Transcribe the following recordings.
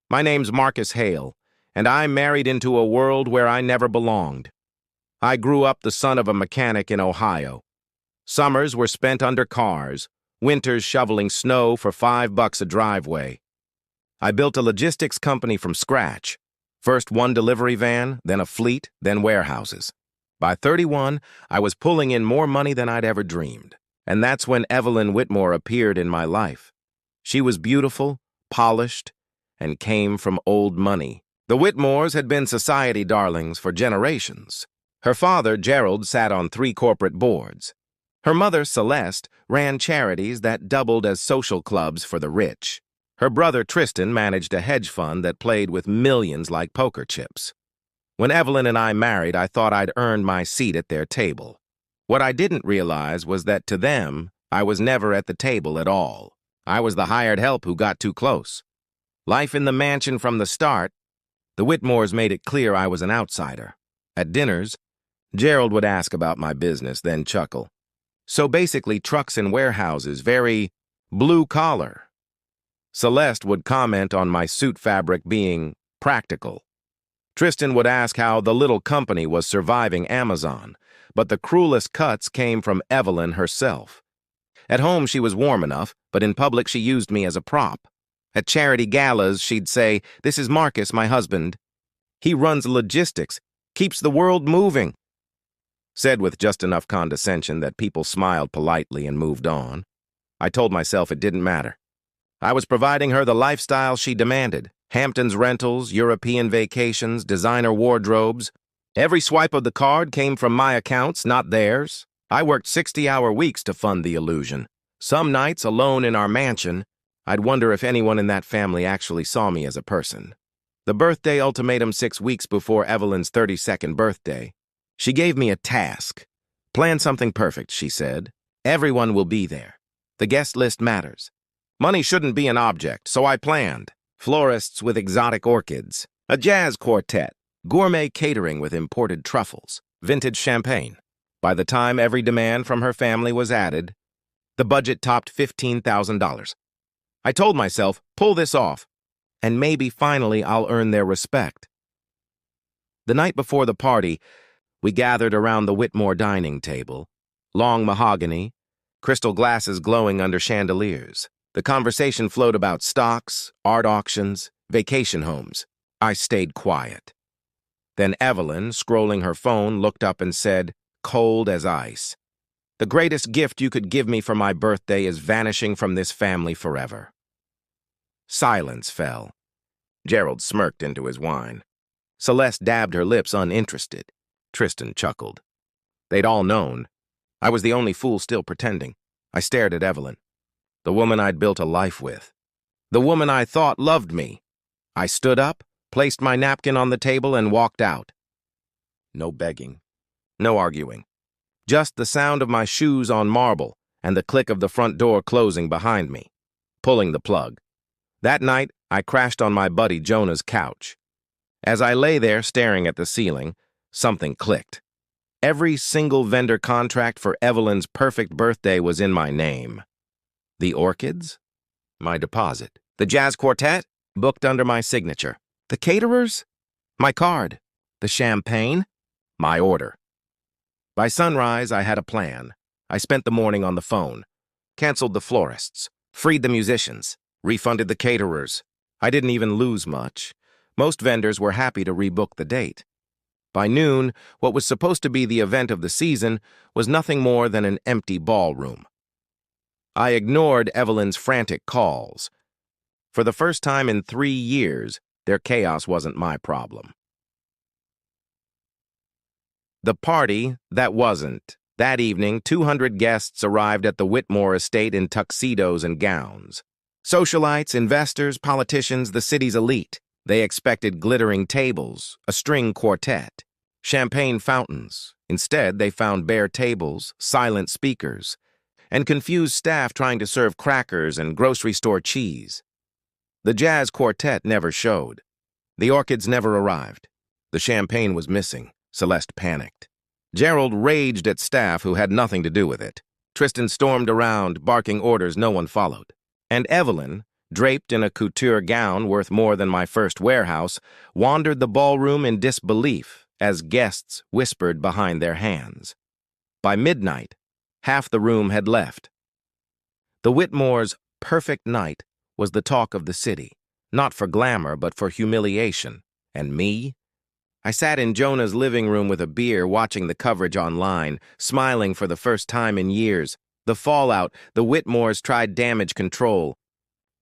My name's Marcus Hale, and I married into a world where I never belonged. I grew up the son of a mechanic in Ohio. Summers were spent under cars, winters shoveling snow for $5 a driveway. I built a logistics company from scratch. First one delivery van, then a fleet, then warehouses. By 31, I was pulling in more money than I'd ever dreamed. And that's when Evelyn Whitmore appeared in my life. She was beautiful, polished, and came from old money. The Whitmores had been society darlings for generations. Her father, Gerald, sat on 3 corporate boards. Her mother, Celeste, ran charities that doubled as social clubs for the rich. Her brother, Tristan, managed a hedge fund that played with millions like poker chips. When Evelyn and I married, I thought I'd earned my seat at their table. What I didn't realize was that to them, I was never at the table at all. I was the hired help who got too close. Life in the mansion from the start, the Whitmores made it clear I was an outsider. At dinners, Gerald would ask about my business, then chuckle. So basically, trucks and warehouses, very blue-collar. Celeste would comment on my suit fabric being practical. Tristan would ask how the little company was surviving Amazon, but the cruelest cuts came from Evelyn herself. At home, she was warm enough, but in public, she used me as a prop. At charity galas, she'd say, "This is Marcus, my husband. He runs logistics, keeps the world moving." Said with just enough condescension that people smiled politely and moved on. I told myself it didn't matter. I was providing her the lifestyle she demanded. Hamptons rentals, European vacations, designer wardrobes. Every swipe of the card came from my accounts, not theirs. I worked 60-hour weeks to fund the illusion. Some nights, alone in our mansion, I'd wonder if anyone in that family actually saw me as a person. The birthday ultimatum 6 weeks before Evelyn's 32nd birthday. She gave me a task. Plan something perfect, she said. Everyone will be there. The guest list matters. Money shouldn't be an object, so I planned. Florists with exotic orchids, a jazz quartet, gourmet catering with imported truffles, vintage champagne. By the time every demand from her family was added, the budget topped $15,000. I told myself, pull this off, and maybe finally I'll earn their respect. The night before the party, we gathered around the Whitmore dining table, long mahogany, crystal glasses glowing under chandeliers. The conversation flowed about stocks, art auctions, vacation homes. I stayed quiet. Then Evelyn, scrolling her phone, looked up and said, cold as ice, "The greatest gift you could give me for my birthday is vanishing from this family forever." Silence fell. Gerald smirked into his wine. Celeste dabbed her lips uninterested. Tristan chuckled. They'd all known. I was the only fool still pretending. I stared at Evelyn. The woman I'd built a life with. The woman I thought loved me. I stood up, placed my napkin on the table, and walked out. No begging. No arguing. Just the sound of my shoes on marble and the click of the front door closing behind me. Pulling the plug. That night, I crashed on my buddy Jonah's couch. As I lay there staring at the ceiling, something clicked. Every single vendor contract for Evelyn's perfect birthday was in my name. The orchids? My deposit. The jazz quartet? Booked under my signature. The caterers? My card. The champagne? My order. By sunrise, I had a plan. I spent the morning on the phone. Canceled the florists. Freed the musicians. Refunded the caterers. I didn't even lose much. Most vendors were happy to rebook the date. By noon, what was supposed to be the event of the season was nothing more than an empty ballroom. I ignored Evelyn's frantic calls. For the first time in 3 years, their chaos wasn't my problem. The party, that wasn't. That evening, 200 guests arrived at the Whitmore estate in tuxedos and gowns. Socialites, investors, politicians, the city's elite. They expected glittering tables, a string quartet, champagne fountains. Instead, they found bare tables, silent speakers, and confused staff trying to serve crackers and grocery store cheese. The jazz quartet never showed. The orchids never arrived. The champagne was missing. Celeste panicked. Gerald raged at staff who had nothing to do with it. Tristan stormed around, barking orders no one followed. And Evelyn, draped in a couture gown worth more than my first warehouse, wandered the ballroom in disbelief as guests whispered behind their hands. By midnight, half the room had left. The Whitmores' perfect night was the talk of the city, not for glamour but for humiliation. And me? I sat in Jonah's living room with a beer, watching the coverage online, smiling for the first time in years. The fallout, the Whitmores tried damage control.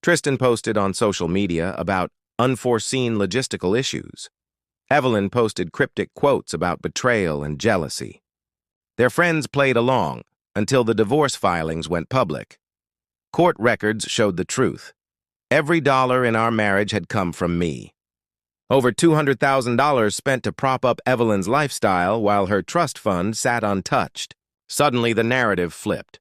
Tristan posted on social media about unforeseen logistical issues. Evelyn posted cryptic quotes about betrayal and jealousy. Their friends played along until the divorce filings went public. Court records showed the truth. Every dollar in our marriage had come from me. Over $200,000 spent to prop up Evelyn's lifestyle while her trust fund sat untouched. Suddenly, the narrative flipped.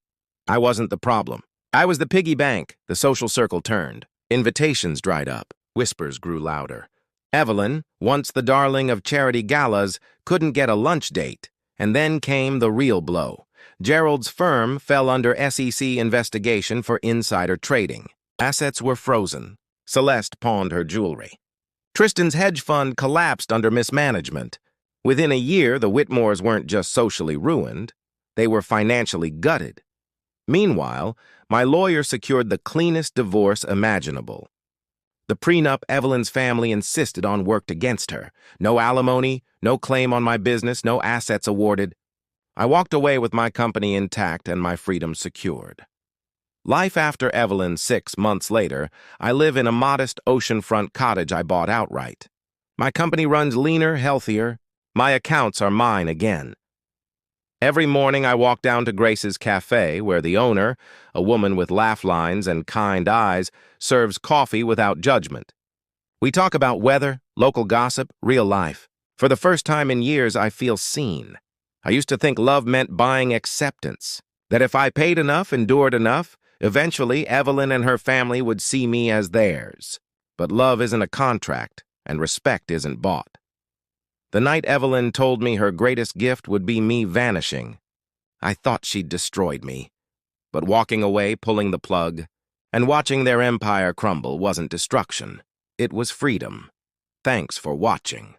I wasn't the problem. I was the piggy bank. The social circle turned. Invitations dried up. Whispers grew louder. Evelyn, once the darling of charity galas, couldn't get a lunch date. And then came the real blow. Gerald's firm fell under SEC investigation for insider trading. Assets were frozen. Celeste pawned her jewelry. Tristan's hedge fund collapsed under mismanagement. Within a year, the Whitmores weren't just socially ruined. They were financially gutted. Meanwhile, my lawyer secured the cleanest divorce imaginable. The prenup Evelyn's family insisted on worked against her. No alimony, no claim on my business, no assets awarded. I walked away with my company intact and my freedom secured. Life after Evelyn 6 months later, I live in a modest oceanfront cottage I bought outright. My company runs leaner, healthier. My accounts are mine again. Every morning I walk down to Grace's Cafe, where the owner, a woman with laugh lines and kind eyes, serves coffee without judgment. We talk about weather, local gossip, real life. For the first time in years, I feel seen. I used to think love meant buying acceptance, that if I paid enough, endured enough, eventually Evelyn and her family would see me as theirs. But love isn't a contract, and respect isn't bought. The night Evelyn told me her greatest gift would be me vanishing, I thought she'd destroyed me. But walking away, pulling the plug, and watching their empire crumble wasn't destruction. It was freedom. Thanks for watching.